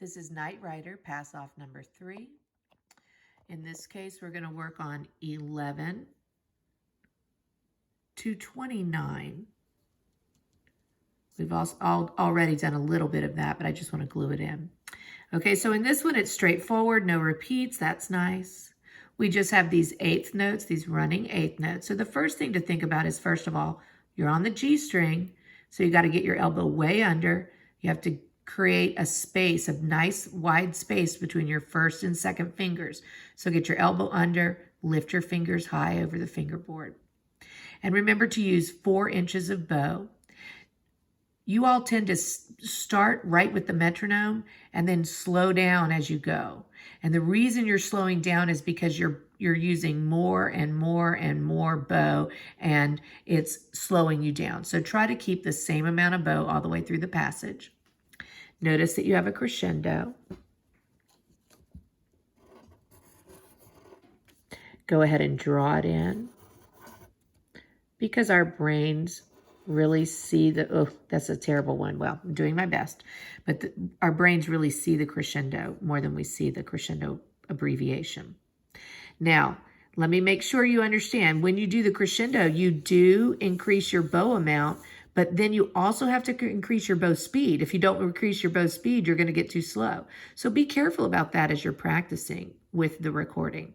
This is Night Rider, pass off number 3. In this case, we're going to work on 11 to 29. We've also already done a little bit of that, but I just want to glue it in. Okay, so in this one, it's straightforward, no repeats. That's nice. We just have these eighth notes, these running eighth notes. So the first thing to think about is, first of all, you're on the G string, so you got to get your elbow way under. You have to create a space, a nice wide space between your first and second fingers. So get your elbow under, lift your fingers high over the fingerboard. And remember to use 4 inches of bow. You all tend to start right with the metronome and then slow down as you go. And the reason you're slowing down is because you're using more and more and more bow, and it's slowing you down. So try to keep the same amount of bow all the way through the passage. Notice that you have a crescendo. Go ahead and draw it in, because our brains really see the, oh, that's a terrible one. Well, I'm doing my best, but our brains really see the crescendo more than we see the crescendo abbreviation. Now, let me make sure you understand, when you do the crescendo, you do increase your bow amount, but then you also have to increase your bow speed. If you don't increase your bow speed, you're going to get too slow. So be careful about that as you're practicing with the recording.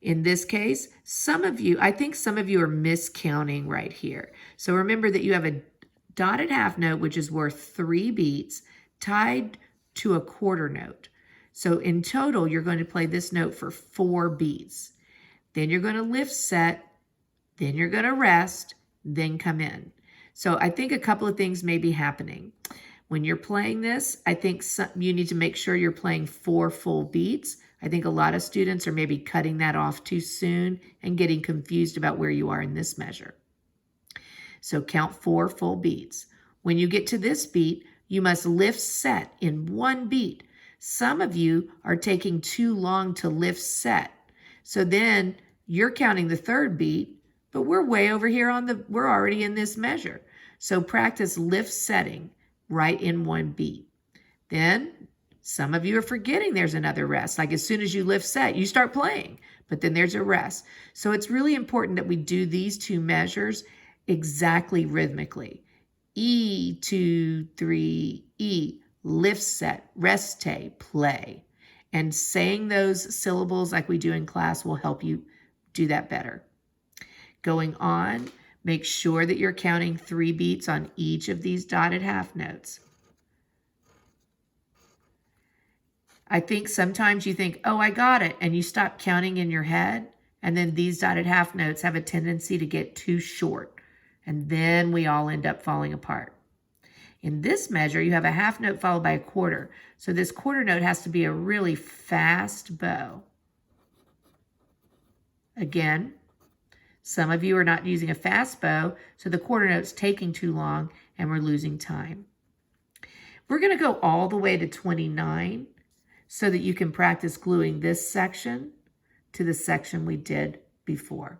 In this case, I think some of you are miscounting right here. So remember that you have a dotted half note, which is worth 3 beats, tied to a quarter note. So in total, you're going to play this note for 4 beats. Then you're going to lift set, then you're going to rest, then come in. So I think a couple of things may be happening. When you're playing this, I think you need to make sure you're playing 4 full beats. I think a lot of students are maybe cutting that off too soon and getting confused about where you are in this measure. So count 4 full beats. When you get to this beat, you must lift set in 1 beat. Some of you are taking too long to lift set. So then you're counting the 3rd beat, but we're way over here we're already in this measure. So practice lift setting right in 1 beat. Then some of you are forgetting there's another rest. Like as soon as you lift set, you start playing, but then there's a rest. So it's really important that we do these 2 measures exactly rhythmically. E, 2, 3, E, lift set, reste, play. And saying those syllables like we do in class will help you do that better. Going on, make sure that you're counting 3 beats on each of these dotted half notes. I think sometimes you think, oh, I got it, and you stop counting in your head, and then these dotted half notes have a tendency to get too short, and then we all end up falling apart. In this measure, you have a half note followed by a quarter, so this quarter note has to be a really fast bow. Again, some of you are not using a fast bow, so the quarter note's taking too long, and we're losing time. We're going to go all the way to 29, so that you can practice gluing this section to the section we did before.